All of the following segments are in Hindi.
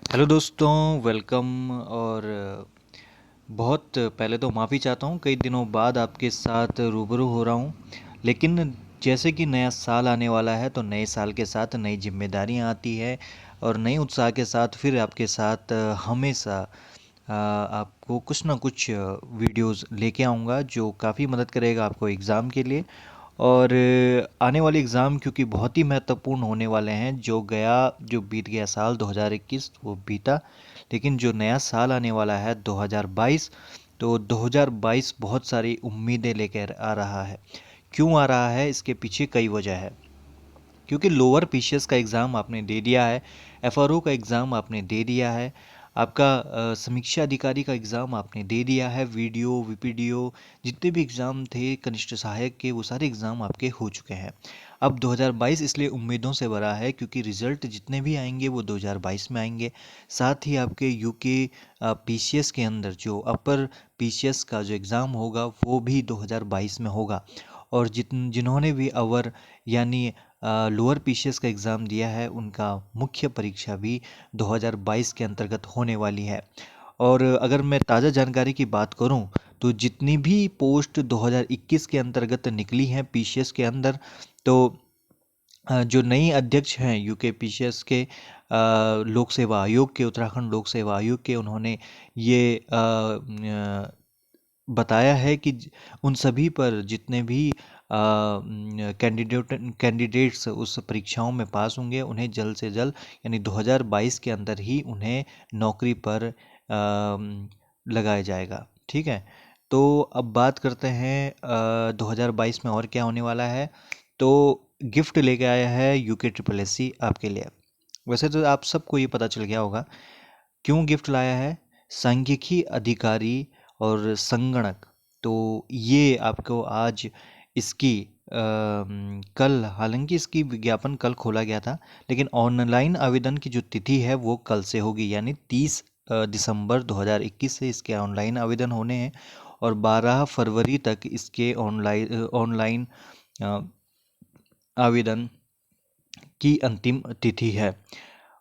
हेलो दोस्तों, वेलकम। और बहुत पहले तो माफ़ी चाहता हूँ, कई दिनों बाद आपके साथ रूबरू हो रहा हूँ। लेकिन जैसे कि नया साल आने वाला है तो नए साल के साथ नई जिम्मेदारियाँ आती है और नए उत्साह के साथ फिर आपके साथ हमेशा आपको कुछ ना कुछ वीडियोस लेके आऊँगा जो काफ़ी मदद करेगा आपको एग्ज़ाम के लिए। और आने वाले एग्ज़ाम क्योंकि बहुत ही महत्वपूर्ण होने वाले हैं। जो बीत गया साल 2021 वो बीता, लेकिन जो नया साल आने वाला है 2022, तो 2022 बहुत सारी उम्मीदें लेकर आ रहा है। क्यों आ रहा है, इसके पीछे कई वजह है। क्योंकि लोअर पीसीएस का एग्ज़ाम आपने दे दिया है, एफआरओ का एग्ज़ाम आपने दे दिया है, आपका समीक्षा अधिकारी का एग्ज़ाम आपने दे दिया है, वीडियो वीपीडीओ जितने भी एग्ज़ाम थे कनिष्ठ सहायक के वो सारे एग्ज़ाम आपके हो चुके हैं। अब 2022 इसलिए उम्मीदों से भरा है क्योंकि रिज़ल्ट जितने भी आएंगे वो 2022 में आएंगे। साथ ही आपके यूके पीसीएस के अंदर जो अपर पीसीएस का जो एग्ज़ाम होगा वो भी 2022 में होगा। और जिन्होंने भी अवर यानी लोअर पीसीएस का एग्ज़ाम दिया है उनका मुख्य परीक्षा भी 2022 के अंतर्गत होने वाली है। और अगर मैं ताज़ा जानकारी की बात करूं तो जितनी भी पोस्ट 2021 के अंतर्गत निकली हैं पीसीएस के अंदर, तो जो नई अध्यक्ष हैं यूके पीसीएस के लोक सेवा आयोग के, उत्तराखंड लोक सेवा आयोग के, उन्होंने ये बताया है कि उन सभी पर जितने भी कैंडिडेट्स उस परीक्षाओं में पास होंगे उन्हें जल्द से जल्द यानी 2022 के अंदर ही उन्हें नौकरी पर लगाया जाएगा। ठीक है। तो अब बात करते हैं 2022 में और क्या होने वाला है। तो गिफ्ट लेके आया है यूके ट्रिपल एससी आपके लिए। वैसे तो आप सबको ये पता चल गया होगा क्यों गिफ्ट लाया है। सांख्यिकी अधिकारी और संगणक, तो ये आपको आज इसकी कल, हालांकि इसकी विज्ञापन कल खोला गया था, लेकिन ऑनलाइन आवेदन की जो तिथि है वो कल से होगी यानी 30 दिसंबर 2021 से इसके ऑनलाइन आवेदन होने हैं। और 12 फरवरी तक इसके ऑनलाइन आवेदन की अंतिम तिथि है।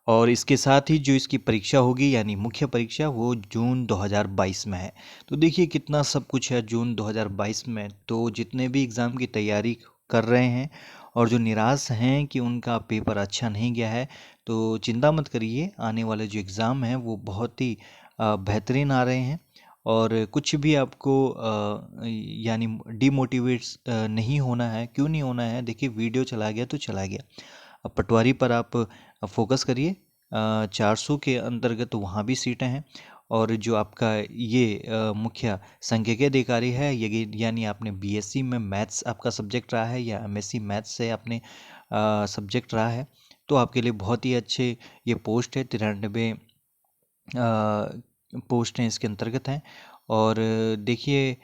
और इसके साथ ही जो इसकी परीक्षा होगी यानी मुख्य परीक्षा वो जून 2022 में है। तो देखिए कितना सब कुछ है जून 2022 में। तो जितने भी एग्ज़ाम की तैयारी कर रहे हैं और जो निराश हैं कि उनका पेपर अच्छा नहीं गया है, तो चिंता मत करिए, आने वाले जो एग्ज़ाम हैं वो बहुत ही बेहतरीन आ रहे हैं। और कुछ भी आपको यानी डिमोटिवेट्स नहीं होना है। क्यों नहीं होना है, देखिए वीडियो चला गया तो चला गया। अब पटवारी पर आप फोकस करिए। 400 के अंतर्गत वहाँ भी सीटें हैं। और जो आपका ये मुख्य सांख्यिकी अधिकारी है, ये यानी आपने बीएससी में मैथ्स आपका सब्जेक्ट रहा है या एमएससी मैथ्स से आपने सब्जेक्ट रहा है, तो आपके लिए बहुत ही अच्छे ये पोस्ट है। 93 पोस्ट हैं इसके अंतर्गत हैं। और देखिए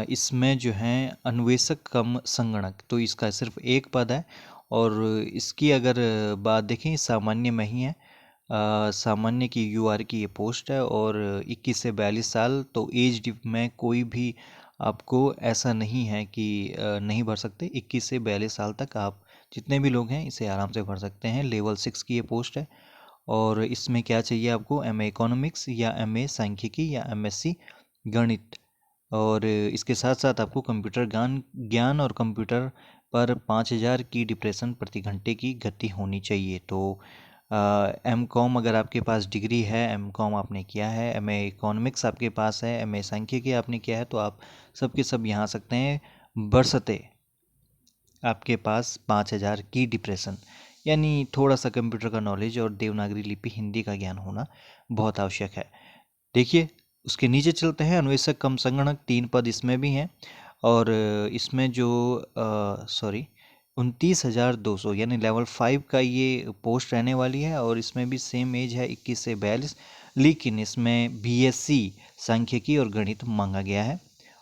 इसमें जो है अन्वेषक कम संगणक, तो इसका सिर्फ एक पद है। और इसकी अगर बात देखें सामान्य में ही है। सामान्य की यूआर की ये पोस्ट है और 21 से 42 साल, तो एज में कोई भी आपको ऐसा नहीं है कि नहीं भर सकते। 21 से 42 साल तक आप जितने भी लोग हैं इसे आराम से भर सकते हैं। लेवल 6 की ये पोस्ट है। और इसमें क्या चाहिए आपको, एमए इकोनॉमिक्स या एमए सांख्यिकी या एमएससी गणित। और इसके साथ साथ आपको कंप्यूटर ज्ञान ज्ञान और कंप्यूटर पर 5000 की डिप्रेशन प्रति घंटे की गति होनी चाहिए। तो एम कॉम अगर आपके पास डिग्री है, एम कॉम आपने किया है, एम ए इकोनॉमिक्स आपके पास है, एम ए सांख्यिकी आपने किया है, तो आप सब के सब यहाँ आ सकते हैं, बरसते आपके पास 5000 की डिप्रेशन, यानी थोड़ा सा कंप्यूटर का नॉलेज और देवनागरी लिपि हिंदी का ज्ञान होना बहुत आवश्यक है। देखिए उसके नीचे चलते हैं। अन्वेषक कम संगणक 3 पद इसमें भी हैं। और इसमें जो 29,200 यानी लेवल 5 का ये पोस्ट रहने वाली है। और इसमें भी सेम एज है 21 से 42, लेकिन इसमें बीएससी सांख्यिकी और गणित मांगा गया है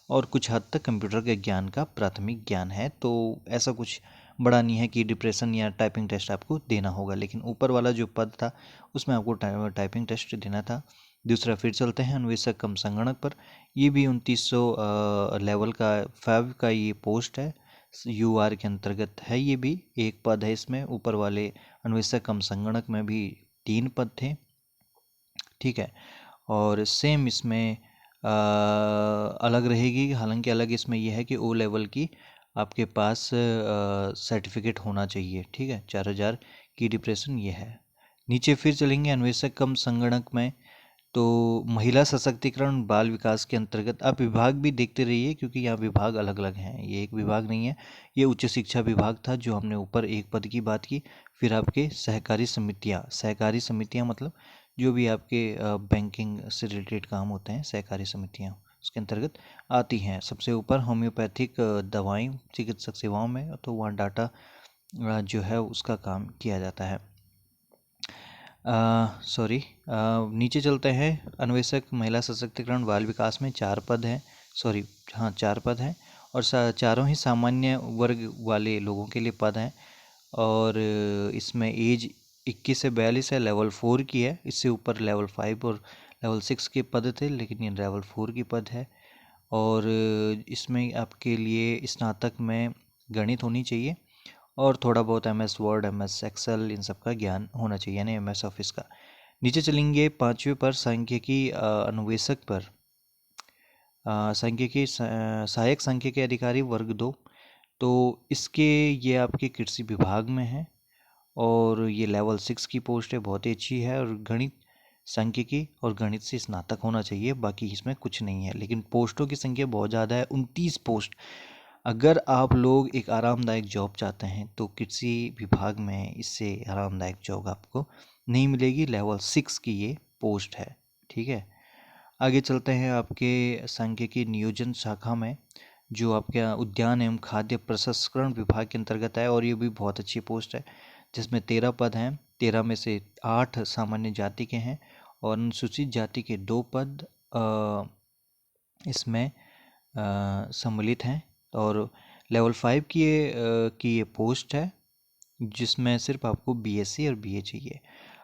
और कुछ हद तक कंप्यूटर के ज्ञान का प्राथमिक ज्ञान है। तो ऐसा कुछ बड़ा नहीं है कि डिप्रेशन या टाइपिंग टेस्ट आपको देना होगा, लेकिन ऊपर वाला जो पद था उसमें आपको टाइपिंग टेस्ट देना था। दूसरा फिर चलते हैं अन्वेषक कम संगणक पर। ये भी 2900 लेवल का 5 का ये पोस्ट है, यूआर के अंतर्गत है। ये भी एक पद है इसमें। ऊपर वाले अन्वेषक कम संगणक में भी 3 पद थे। ठीक है। और सेम इसमें अलग रहेगी, हालांकि अलग इसमें यह है कि ओ लेवल की आपके पास सर्टिफिकेट होना चाहिए, ठीक है। 4000 की डिप्रेशन ये है। नीचे फिर चलेंगे अन्वेषक कम संगणक में, तो महिला सशक्तिकरण बाल विकास के अंतर्गत आप विभाग भी देखते रहिए, क्योंकि यहाँ विभाग अलग अलग हैं, ये एक विभाग नहीं है। ये उच्च शिक्षा विभाग था जो हमने ऊपर एक पद की बात की। फिर आपके सहकारी समितियाँ मतलब जो भी आपके बैंकिंग से रिलेटेड काम होते हैं, सहकारी समितियाँ उसके अंतर्गत आती हैं। सबसे ऊपर होम्योपैथिक दवाएं चिकित्सक सेवाओं में, तो वहाँ डाटा जो है उसका काम किया जाता है। सॉरी, नीचे चलते हैं। अन्वेषक महिला सशक्तिकरण बाल विकास में 4 पद हैं, सॉरी हाँ 4 पद हैं, और चारों ही सामान्य वर्ग वाले लोगों के लिए पद हैं। और इसमें एज 21 से 42 है, लेवल 4 की है। इससे ऊपर लेवल 5 और लेवल 6 के पद थे, लेकिन ये लेवल 4 की पद है। और इसमें आपके लिए स्नातक में गणित होनी चाहिए और थोड़ा बहुत MS वर्ड, MS एक्सेल, इन सब का ज्ञान होना चाहिए, यानी MS ऑफिस का। नीचे चलेंगे 5वें पर सांख्यिकी अनुवेशक पर। सांख्यिकी सहायक सांख्यिकी अधिकारी वर्ग 2, तो इसके ये आपके कृषि विभाग में है और ये लेवल 6 की पोस्ट है, बहुत ही अच्छी है। और गणित सांख्यिकी और गणित से स्नातक होना चाहिए, बाकी इसमें कुछ नहीं है। लेकिन पोस्टों की संख्या बहुत ज़्यादा है, 29 पोस्ट। अगर आप लोग एक आरामदायक जॉब चाहते हैं तो कृषि विभाग में इससे आरामदायक जॉब आपको नहीं मिलेगी। लेवल 6 की ये पोस्ट है, ठीक है। आगे चलते हैं आपके सांख्यिकी नियोजन शाखा में, जो आपके उद्यान एवं खाद्य प्रसंस्करण विभाग के अंतर्गत है, और ये भी बहुत अच्छी पोस्ट है, जिसमें 13 पद हैं। 13 में से 8 सामान्य जाति के हैं और अनुसूचित जाति के 2 पद इसमें सम्मिलित हैं। और लेवल 5 की ये पोस्ट है, जिसमें सिर्फ आपको BSc और BA चाहिए।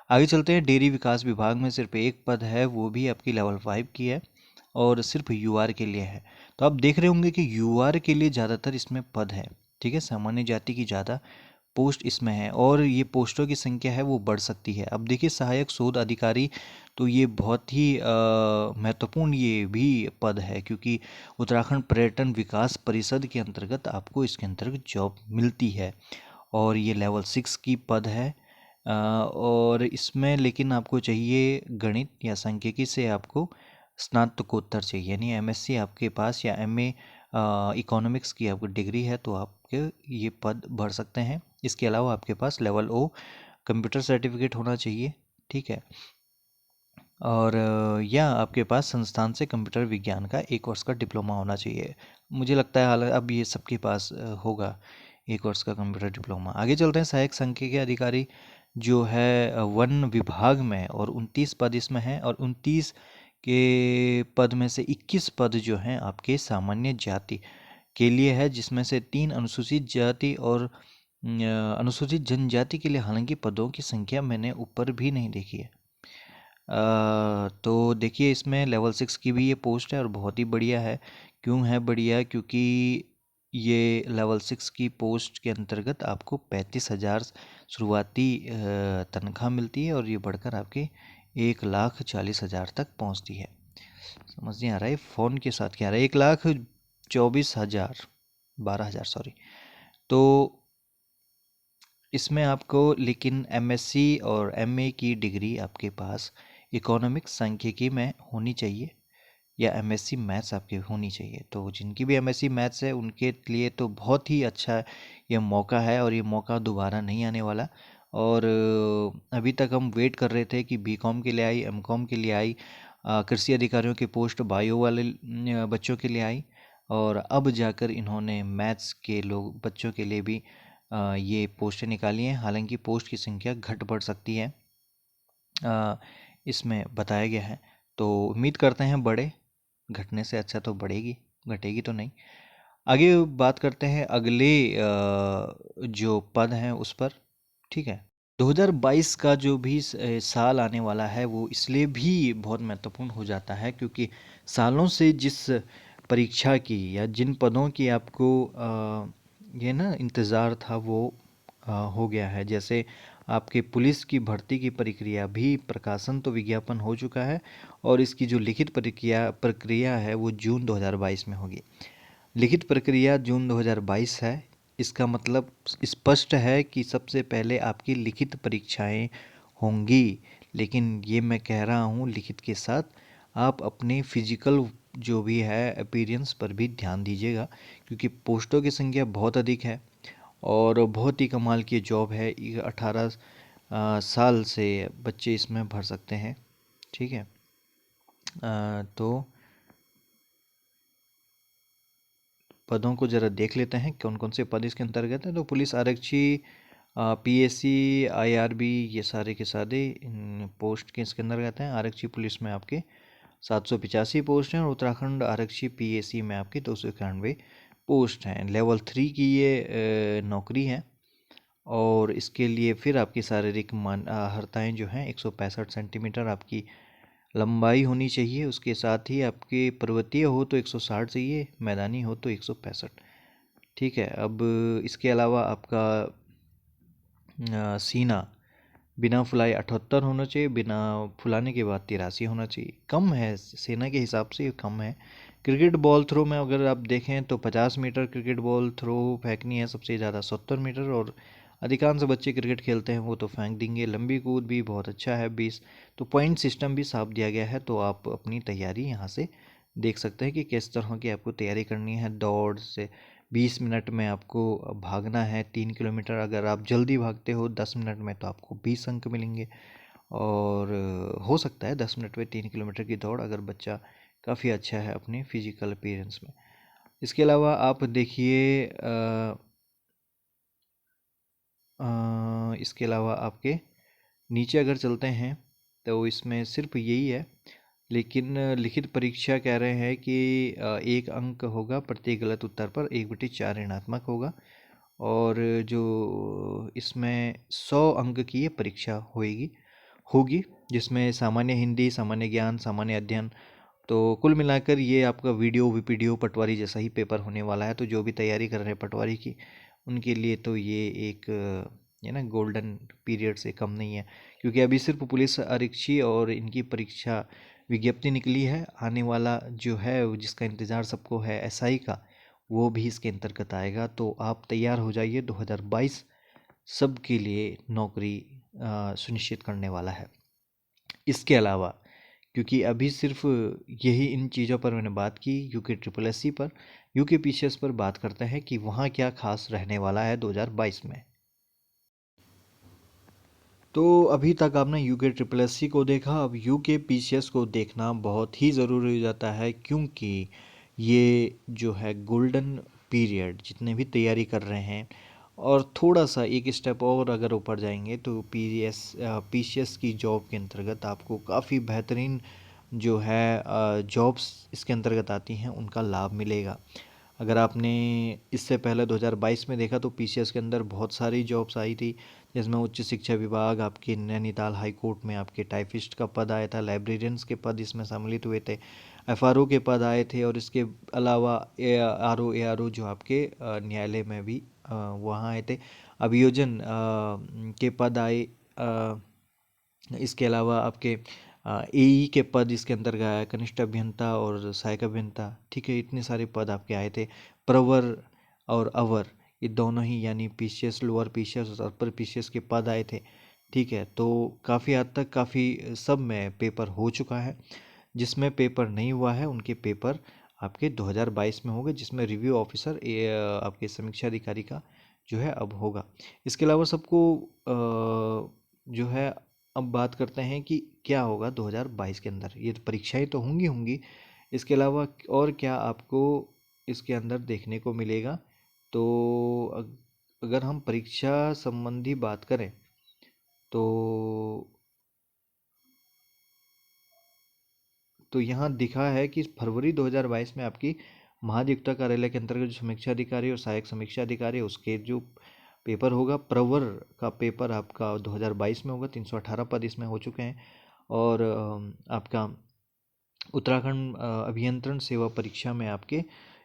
आगे चलते हैं। डेयरी विकास विभाग में सिर्फ एक पद है, वो भी आपकी लेवल 5 की है और सिर्फ UR के लिए है। तो आप देख रहे होंगे कि UR के लिए ज़्यादातर इसमें पद है, ठीक है। सामान्य जाति की ज़्यादा पोस्ट इसमें है और ये पोस्टों की संख्या है वो बढ़ सकती है। अब देखिए सहायक शोध अधिकारी, तो ये बहुत ही महत्वपूर्ण ये भी पद है, क्योंकि उत्तराखंड पर्यटन विकास परिषद के अंतर्गत आपको इसके अंतर्गत जॉब मिलती है और ये लेवल 6 की पद है। और इसमें लेकिन आपको चाहिए गणित या सांख्यिकी से आपको स्नातकोत्तर चाहिए, यानी MSc आपके पास या MA इकोनॉमिक्स की आपको डिग्री है तो आपके ये पद बढ़ सकते हैं। इसके अलावा आपके पास लेवल O कंप्यूटर सर्टिफिकेट होना चाहिए, ठीक है। और या आपके पास संस्थान से कंप्यूटर विज्ञान का 1 वर्ष का डिप्लोमा होना चाहिए। मुझे लगता है हालांकि अब ये सबके पास होगा 1 वर्ष का कंप्यूटर डिप्लोमा। आगे चलते हैं। सहायक सांख्यिकी अधिकारी जो है वन विभाग में, और 29 पद इसमें हैं, और 29 के पद में से 21 पद जो हैं आपके सामान्य जाति के लिए है, जिसमें से 3 अनुसूचित जाति और अनुसूचित जनजाति के लिए। हालांकि पदों की संख्या मैंने ऊपर भी नहीं देखी है। तो देखिए इसमें लेवल 6 की भी ये पोस्ट है और बहुत ही बढ़िया है। क्यों है बढ़िया? क्योंकि ये लेवल 6 की पोस्ट के अंतर्गत आपको 35,000 शुरुआती तनख्वाह मिलती है और ये बढ़कर आपके 1,40,000 तक पहुंचती है। समझ नहीं आ रहा है फ़ोन के साथ क्या आ रहा है? 1,24,000 12,000 सॉरी। तो इसमें आपको लेकिन MSc और MA की डिग्री आपके पास इकोनॉमिक्स सांख्यिकी में होनी चाहिए या MSc मैथ्स आपकी होनी चाहिए। तो जिनकी भी MSc मैथ्स है उनके लिए तो बहुत ही अच्छा ये मौका है और ये मौका दोबारा नहीं आने वाला। और अभी तक हम वेट कर रहे थे कि BCom के लिए आई, MCom के लिए आई, कृषि अधिकारियों की पोस्ट बायो वाले बच्चों के लिए आई, और अब जाकर इन्होंने मैथ्स के लोग बच्चों के लिए भी ये पोस्टें निकाली हैं। हालांकि पोस्ट की संख्या घट बढ़ सकती है, इसमें बताया गया है। तो उम्मीद करते हैं बढ़े, घटने से अच्छा तो बढ़ेगी, घटेगी तो नहीं। आगे बात करते हैं अगले जो पद हैं उस पर, ठीक है। 2022 का जो भी साल आने वाला है वो इसलिए भी बहुत महत्वपूर्ण हो जाता है क्योंकि सालों से जिस परीक्षा की या जिन पदों की आपको ये ना इंतज़ार था वो हो गया है। जैसे आपके पुलिस की भर्ती की प्रक्रिया भी प्रकाशन तो विज्ञापन हो चुका है और इसकी जो लिखित प्रक्रिया है वो जून 2022 में होगी। लिखित प्रक्रिया जून 2022 है। इसका मतलब स्पष्ट है कि सबसे पहले आपकी लिखित परीक्षाएं होंगी, लेकिन ये मैं कह रहा हूँ लिखित के साथ आप अपने फिजिकल जो भी है अपीयरेंस पर भी ध्यान दीजिएगा, क्योंकि पोस्टों की संख्या बहुत अधिक है और बहुत ही कमाल की जॉब है। 18 साल से बच्चे इसमें भर सकते हैं। ठीक है। तो पदों को ज़रा देख लेते हैं कौन कौन से पद इसके अंतर्गत हैं। तो पुलिस आरक्षी, पीएससी, आईआरबी, ये सारे के सारे पोस्ट के इसके अंतर्गत हैं। आरक्षी पुलिस में आपके 785 पोस्ट हैं और उत्तराखंड आरक्षी पीएसी में आपके 291 पोस्ट हैं। लेवल 3 की ये नौकरी है और इसके लिए फिर आपकी शारीरिक अर्हताएँ जो हैं 165 सेंटीमीटर आपकी लंबाई होनी चाहिए। उसके साथ ही आपके पर्वतीय हो तो 160 चाहिए, मैदानी हो तो 165। ठीक है। अब इसके अलावा आपका सीना बिना फुलाए 78 होना चाहिए, बिना फुलाने के बाद 83 होना चाहिए। कम है, सेना के हिसाब से कम है। क्रिकेट बॉल थ्रो में अगर आप देखें तो 50 मीटर क्रिकेट बॉल थ्रो फेंकनी है सबसे ज़्यादा 70 मीटर, और अधिकांश बच्चे क्रिकेट खेलते हैं वो तो फेंक देंगे। लंबी कूद भी बहुत अच्छा है 20। तो पॉइंट सिस्टम भी साफ दिया गया है, तो आप अपनी तैयारी यहाँ से देख सकते हैं कि किस तरह की आपको तैयारी करनी है। दौड़ से 20 मिनट में आपको भागना है 3 किलोमीटर। अगर आप जल्दी भागते हो 10 मिनट में तो आपको 20 अंक मिलेंगे, और हो सकता है 10 मिनट में 3 किलोमीटर की दौड़ अगर बच्चा काफ़ी अच्छा है अपने फिजिकल अपीयरेंस में। इसके अलावा आप देखिए इसके अलावा आपके नीचे अगर चलते हैं तो इसमें सिर्फ यही है, लेकिन लिखित परीक्षा कह रहे हैं कि 1 अंक होगा प्रत्येक गलत उत्तर पर, 1/4 ऋणात्मक होगा, और जो इसमें 100 अंक की ये परीक्षा होगी, जिसमें सामान्य हिंदी, सामान्य ज्ञान, सामान्य अध्ययन, तो कुल मिलाकर ये आपका वीडियो वीपीडीओ पटवारी जैसा ही पेपर होने वाला है। तो जो भी तैयारी कर रहे हैं पटवारी की, उनके लिए तो ये एक ये ना गोल्डन पीरियड से कम नहीं है, क्योंकि अभी सिर्फ पुलिस आरक्षी और इनकी परीक्षा विज्ञप्ति निकली है। आने वाला जो है जिसका इंतज़ार सबको है एसआई का, वो भी इसके अंतर्गत आएगा। तो आप तैयार हो जाइए, 2022 सबके लिए नौकरी सुनिश्चित करने वाला है। इसके अलावा क्योंकि अभी सिर्फ यही इन चीज़ों पर मैंने बात की, यूके ट्रिपल एससी पर, यूके पीसीएस पर बात करते हैं कि वहाँ क्या खास रहने वाला है 2022 में। तो अभी तक आपने यूके ट्रिपल एससी को देखा, अब यूके पीसीएस को देखना बहुत ही ज़रूरी हो जाता है, क्योंकि ये जो है गोल्डन पीरियड, जितने भी तैयारी कर रहे हैं और थोड़ा सा एक स्टेप और अगर ऊपर जाएंगे तो पीसीएस की जॉब के अंतर्गत आपको काफ़ी बेहतरीन जो है जॉब्स इसके अंतर्गत आती हैं, उनका लाभ मिलेगा। अगर आपने इससे पहले 2022 में देखा तो पीसीएस के अंदर बहुत सारी जॉब्स आई थी, जिसमें उच्च शिक्षा विभाग, आपके नैनीताल हाई कोर्ट में आपके टाइपिस्ट का पद आया था, लाइब्रेरियंस के पद इसमें सम्मिलित हुए थे, एफआरओ के पद आए थे, और इसके अलावा एआरओ जो आपके न्यायालय में भी वहाँ आए थे, अभियोजन के पद आए। इसके अलावा आपके एई के पद इसके अंतर्गत आया, कनिष्ठ अभियंता और सहायक अभियंता। ठीक है, इतने सारे पद आपके आए थे। प्रवर और अवर ये दोनों ही, यानी पीसीएस, लोअर पीसीएस और अपर पीसीएस के पद आए थे। ठीक है, तो काफ़ी हद तक काफ़ी सब में पेपर हो चुका है। जिसमें पेपर नहीं हुआ है उनके पेपर आपके 2022 में होंगे, जिसमें रिव्यू ऑफिसर आपके समीक्षा अधिकारी का जो है अब होगा। इसके अलावा सबको जो है अब बात करते हैं कि क्या होगा 2022 के अंदर। ये तो परीक्षाएं तो होंगी होंगी, इसके अलावा और क्या आपको इसके अंदर देखने को मिलेगा। तो अगर हम परीक्षा संबंधी बात करें तो यहाँ दिखा है कि फरवरी 2022 में आपकी महाधिवक्ता कार्यालय के अंतर्गत जो समीक्षा अधिकारी और सहायक समीक्षा अधिकारी उसके जो पेपर होगा, प्रवर का पेपर आपका 2022 में होगा। 318 पद इसमें हो चुके हैं। और आपका उत्तराखंड अभियंत्रण सेवा परीक्षा में आपके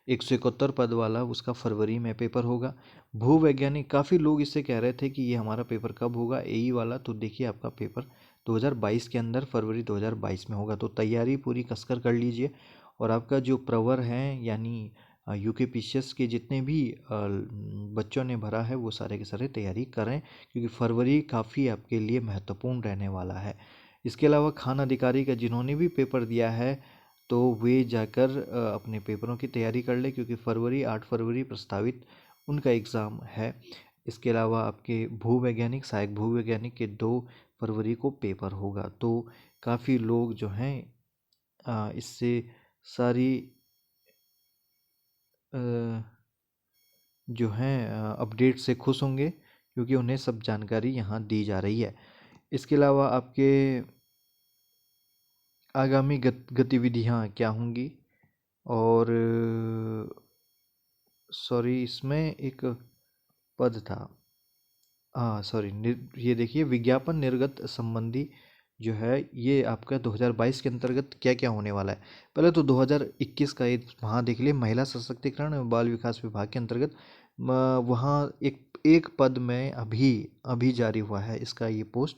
171 पद वाला उसका फरवरी में पेपर होगा। भूवैज्ञानिक, काफ़ी लोग इससे कह रहे थे कि ये हमारा पेपर कब होगा, एई वाला, तो देखिए आपका पेपर 2022 के अंदर फरवरी 2022 में होगा। तो तैयारी पूरी कसकर कर लीजिए। और आपका जो प्रवर हैं यानी यूकेपीसीएस के जितने भी बच्चों ने भरा है वो सारे के सारे तैयारी करें, क्योंकि फरवरी काफ़ी आपके लिए महत्वपूर्ण रहने वाला है। इसके अलावा खान अधिकारी का जिन्होंने भी पेपर दिया है तो वे जाकर अपने पेपरों की तैयारी कर ले, क्योंकि 8 फरवरी प्रस्तावित उनका एग्ज़ाम है। इसके अलावा आपके भूवैज्ञानिक, सहायक भूवैज्ञानिक के 2 फरवरी को पेपर होगा। तो काफ़ी लोग जो हैं इससे सारी जो हैं अपडेट से खुश होंगे, क्योंकि उन्हें सब जानकारी यहाँ दी जा रही है। इसके अलावा आपके आगामी गतिविधियाँ क्या होंगी, और सॉरी इसमें एक पद था, हाँ सॉरी, ये देखिए विज्ञापन निर्गत संबंधी जो है ये आपका 2022 के अंतर्गत क्या क्या होने वाला है। पहले तो 2021 का एक वहाँ देख लिए, महिला सशक्तिकरण एवं बाल विकास विभाग के अंतर्गत वहाँ एक पद में अभी अभी जारी हुआ है इसका ये पोस्ट।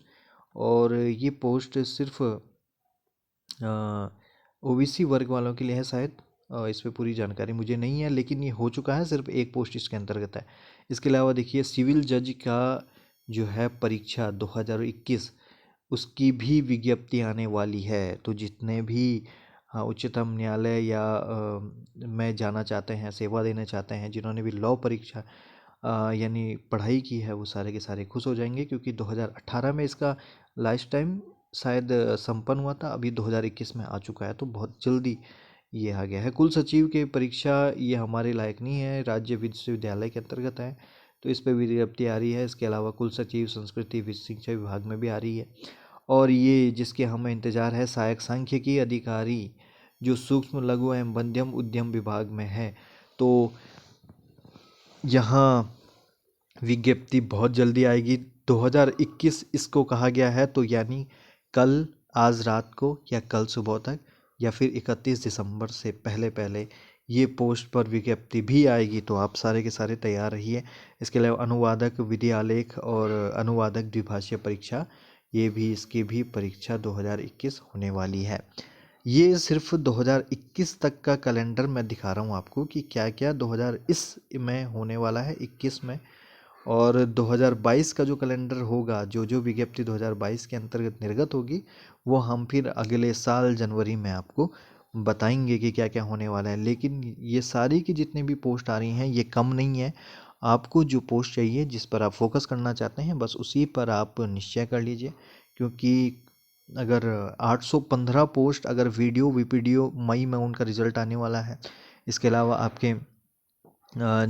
और ये पोस्ट सिर्फ ओबीसी वर्ग वालों के लिए है शायद, इस पे पूरी जानकारी मुझे नहीं है, लेकिन ये हो चुका है, सिर्फ एक पोस्ट इसके अंतर्गत है। इसके अलावा देखिए सिविल जज का जो है परीक्षा 2021 उसकी भी विज्ञप्ति आने वाली है। तो जितने भी उच्चतम न्यायालय या में जाना चाहते हैं, सेवा देना चाहते हैं, जिन्होंने भी लॉ परीक्षा यानी पढ़ाई की है, वो सारे के सारे खुश हो जाएंगे, क्योंकि 2018 में इसका लास्ट टाइम शायद संपन्न हुआ था, अभी 2021 में आ चुका है, तो बहुत जल्दी ये आ गया है। कुल सचिव के परीक्षा ये हमारे लायक नहीं है, राज्य विश्वविद्यालय के अंतर्गत है, तो इस पर विज्ञप्ति आ रही है। इसके अलावा कुल सचिव संस्कृति शिक्षा विभाग में भी आ रही है। और ये जिसके हमें इंतज़ार है सहायक सांख्यिकी अधिकारी जो सूक्ष्म लघु एवं मध्यम उद्यम विभाग में है, तो यहाँ विज्ञप्ति बहुत जल्दी आएगी। 2021 इसको कहा गया है, तो यानी कल, आज रात को या कल सुबह तक या फिर 31 दिसंबर से पहले पहले ये पोस्ट पर विज्ञप्ति भी आएगी। तो आप सारे के सारे तैयार रहिए। इसके अलावा अनुवादक विधि आलेख और अनुवादक द्विभाषीय परीक्षा, ये भी इसकी भी परीक्षा 2021 होने वाली है। ये सिर्फ 2021 तक का कैलेंडर मैं दिखा रहा हूँ आपको कि क्या क्या 2020 में होने वाला है, 21 में। और 2022 का जो कैलेंडर होगा, जो जो विज्ञप्ति 2022 के अंतर्गत निर्गत होगी, वो हम फिर अगले साल जनवरी में आपको बताएंगे कि क्या क्या होने वाला है। लेकिन ये सारी की जितनी भी पोस्ट आ रही हैं ये कम नहीं है। आपको जो पोस्ट चाहिए, जिस पर आप फोकस करना चाहते हैं, बस उसी पर आप निश्चय कर लीजिए। क्योंकि अगर 815 पोस्ट, अगर वीडियो वीपीडीओ मई में उनका रिजल्ट आने वाला है। इसके अलावा आपके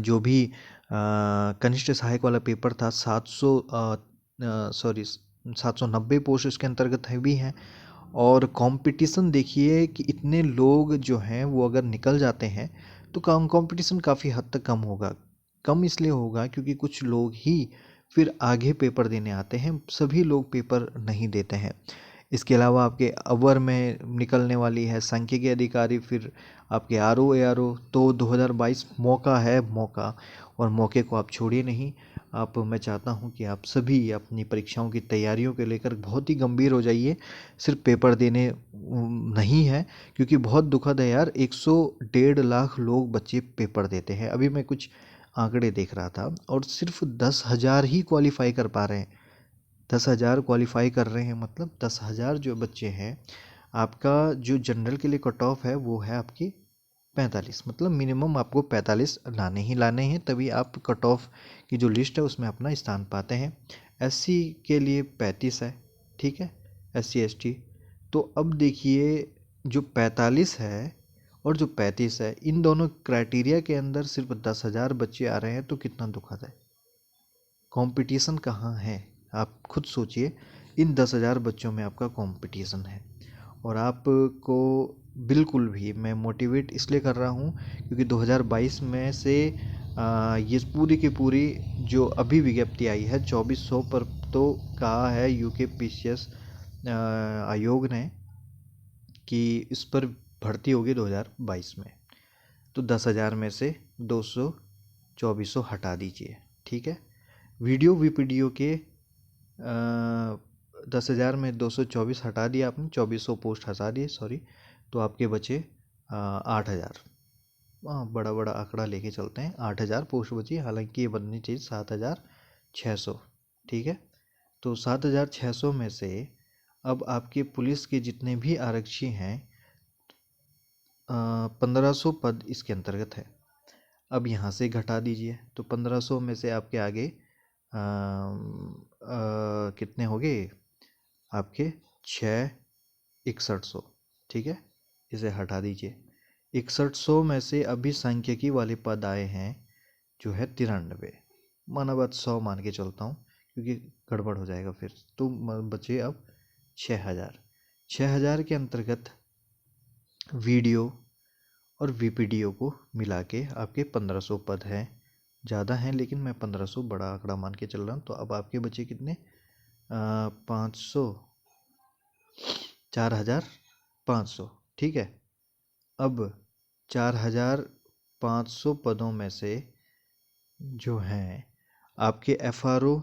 जो भी कनिष्ठ सहायक वाला पेपर था, 790 पोस्ट इसके अंतर्गत है भी हैं। और कंपटीशन देखिए कि इतने लोग जो हैं वो अगर निकल जाते हैं तो कंपटीशन काफ़ी हद तक कम होगा। कम इसलिए होगा क्योंकि कुछ लोग ही फिर आगे पेपर देने आते हैं, सभी लोग पेपर नहीं देते हैं। इसके अलावा आपके अवर में निकलने वाली है सांख्यिकी अधिकारी, फिर आपके आरओ एआरओ। तो 2022 मौका है, मौका, और मौके को आप छोड़िए नहीं। मैं चाहता हूं कि आप सभी अपनी परीक्षाओं की तैयारियों के लेकर बहुत ही गंभीर हो जाइए। सिर्फ पेपर देने नहीं है, क्योंकि बहुत दुखद है यार, 100-1.5 लाख लोग बच्चे पेपर देते हैं। अभी मैं कुछ आंकड़े देख रहा था और सिर्फ 10,000 ही क्वालिफाई कर पा रहे हैं। 10,000 क्वालिफाई कर रहे हैं, मतलब 10,000 जो बच्चे हैं। आपका जो जनरल के लिए कट ऑफ है वो है आपकी 45, मतलब मिनिमम आपको 45 लाने ही लाने हैं, तभी आप कट ऑफ की जो लिस्ट है उसमें अपना स्थान पाते हैं। एससी के लिए 35 है, ठीक है, एससी एसटी। तो अब देखिए जो 45 है और जो 35 है, इन दोनों क्राइटेरिया के अंदर सिर्फ 10,000 बच्चे आ रहे हैं, तो कितना दुखद है। कंपटीशन कहाँ है, आप खुद सोचिए। इन 10,000 बच्चों में आपका कंपटीशन है। और आपको बिल्कुल भी मैं मोटिवेट इसलिए कर रहा हूँ क्योंकि 2022 में से ये पूरी की पूरी जो अभी विज्ञप्ति आई है 2400 पर, तो कहा है यूकेपीसीएस आयोग ने कि इस पर भर्ती होगी 2022 में। तो 10,000 में से 200 2400 हटा दीजिए, ठीक है। वीडियो वीपीडियो के 10,000 में 224 हटा दिया आपने, 2400 पोस्ट हटा दिए, सॉरी, तो आपके बचे 8,000। बड़ा बड़ा आंकड़ा लेके चलते हैं, 8,000 पोस्ट बची, हालांकि ये बननी चाहिए 7,600, ठीक है। तो 7,600 में से अब आपके पुलिस के जितने भी आरक्षी हैं 1500 पद इसके अंतर्गत है। अब यहाँ से घटा दीजिए, तो 1500 में से आपके आगे कितने हो गए आपके 6100, ठीक है। इसे हटा दीजिए। 6100 में से अभी सांख्यिकी वाले पद आए हैं जो है 93, माना बात 100 मान के चलता हूँ क्योंकि गड़बड़ हो जाएगा फिर। तो बचे अब 6,000। 6,000 के अंतर्गत वीडियो और वीपीडीओ को मिला के आपके 1500 पद हैं। ज़्यादा हैं लेकिन मैं 1500 बड़ा आंकड़ा मान के चल रहा हूँ। तो अब आपके बचे कितने 500, 4,500, ठीक है। अब 4,500 पदों में से जो हैं आपके एफआरओ,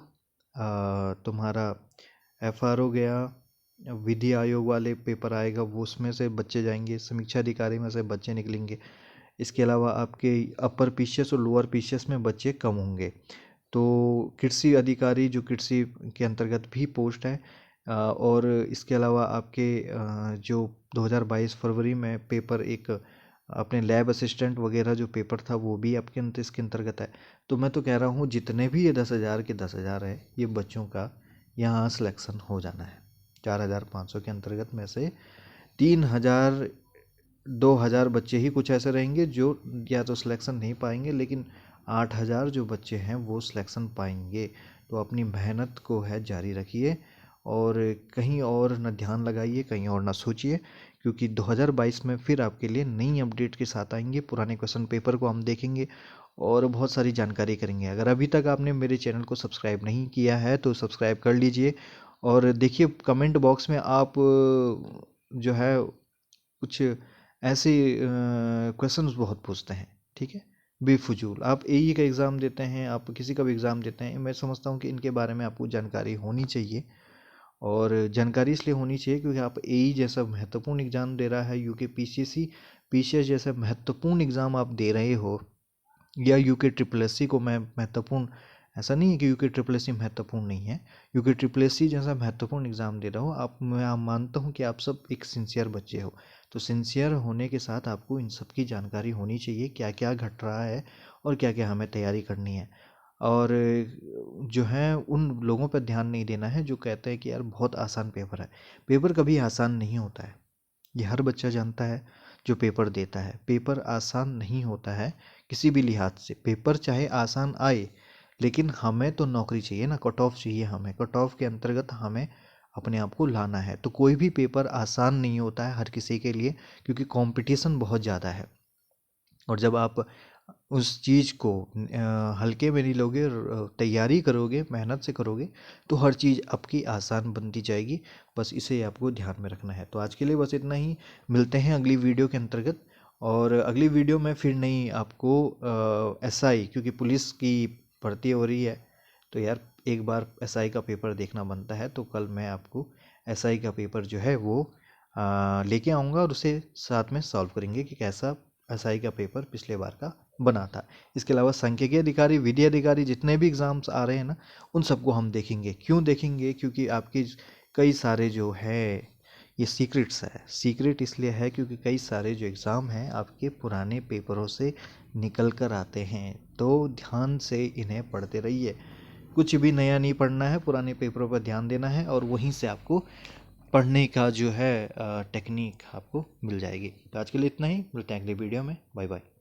तुम्हारा एफआरओ गया, विधि आयोग वाले पेपर आएगा वो उसमें से बच्चे जाएंगे, समीक्षा अधिकारी में से बच्चे निकलेंगे। इसके अलावा आपके अपर पीसीएस और लोअर पीसीएस में बच्चे कम होंगे। तो कृषि अधिकारी जो कृषि के अंतर्गत भी पोस्ट है, और इसके अलावा आपके जो 2022 फरवरी में पेपर एक अपने लैब असिस्टेंट वगैरह जो पेपर था वो भी आपके इसके अंतर्गत है। तो मैं तो कह रहा हूँ जितने भी ये 10,000 के 10,000 है ये बच्चों का यहाँ सिलेक्शन हो जाना है। 4,500 के अंतर्गत में से 3,000 2,000 बच्चे ही कुछ ऐसे रहेंगे जो या तो सिलेक्शन नहीं पाएंगे, लेकिन 8,000 जो बच्चे हैं वो सिलेक्शन पाएंगे। तो अपनी मेहनत को है जारी रखिए और कहीं और न ध्यान लगाइए, कहीं और ना सोचिए, क्योंकि 2022 में फिर आपके लिए नई अपडेट के साथ आएंगे। पुराने क्वेश्चन पेपर को हम देखेंगे और बहुत सारी जानकारी करेंगे। अगर अभी तक आपने मेरे चैनल को सब्सक्राइब नहीं किया है तो सब्सक्राइब कर लीजिए। और देखिए कमेंट बॉक्स में आप जो है कुछ ऐसे क्वेश्चंस बहुत पूछते हैं, ठीक है, बेफजूल। आप एई का एग्ज़ाम देते हैं, आप किसी का भी एग्ज़ाम देते हैं, मैं समझता हूँ कि इनके बारे में आपको जानकारी होनी चाहिए। और जानकारी इसलिए होनी चाहिए क्योंकि आप एई जैसा महत्वपूर्ण एग्ज़ाम दे रहा है, यूके पीसीएस जैसा महत्वपूर्ण एग्ज़ाम आप दे रहे हो, या यूके ट्रिपल को मैं महत्वपूर्ण, ऐसा नहीं है कि यूके ट्रिपल महत्वपूर्ण नहीं है, यूके ट्रिपल जैसा महत्वपूर्ण एग्ज़ाम दे रहा हो आप। मैं मानता हूँ कि आप सब एक सिंसियर बच्चे हो, तो सिंसियर होने के साथ आपको इन सब की जानकारी होनी चाहिए, क्या क्या घट रहा है और क्या क्या हमें तैयारी करनी है। और जो है उन लोगों पर ध्यान नहीं देना है जो कहते हैं कि यार बहुत आसान पेपर है। पेपर कभी आसान नहीं होता है, ये हर बच्चा जानता है जो पेपर देता है। पेपर आसान नहीं होता है किसी भी लिहाज से। पेपर चाहे आसान आए लेकिन हमें तो नौकरी चाहिए ना, कट ऑफ चाहिए हमें, कट ऑफ के अंतर्गत हमें अपने आप को लाना है। तो कोई भी पेपर आसान नहीं होता है हर किसी के लिए, क्योंकि कंपटीशन बहुत ज़्यादा है। और जब आप उस चीज़ को हल्के में नहीं लोगे, तैयारी करोगे, मेहनत से करोगे, तो हर चीज़ आपकी आसान बनती जाएगी। बस इसे आपको ध्यान में रखना है। तो आज के लिए बस इतना ही, मिलते हैं अगली वीडियो के अंतर्गत। और अगली वीडियो में फिर नहीं आपको एसआई, क्योंकि पुलिस की भर्ती हो रही है तो यार एक बार एसआई का पेपर देखना बनता है। तो कल मैं आपको एसआई का पेपर जो है वो लेके आऊँगा और उसे साथ में सॉल्व करेंगे कि कैसा एसआई का पेपर पिछले बार का बना था। इसके अलावा सांख्यिकी अधिकारी, विधि अधिकारी, जितने भी एग्ज़ाम्स आ रहे हैं ना उन सबको हम देखेंगे। क्यों देखेंगे? क्योंकि आपके कई सारे जो है ये सीक्रेट्स है। सीक्रेट इसलिए है क्योंकि कई सारे जो एग्ज़ाम हैं आपके पुराने पेपरों से निकल कर आते हैं। तो ध्यान से इन्हें पढ़ते रहिए, कुछ भी नया नहीं पढ़ना है, पुराने पेपरों पर ध्यान देना है और वहीं से आपको पढ़ने का जो है टेक्निक आपको मिल जाएगी। तो आज के लिए इतना ही, मिलते हैं अगले वीडियो में। Bye bye.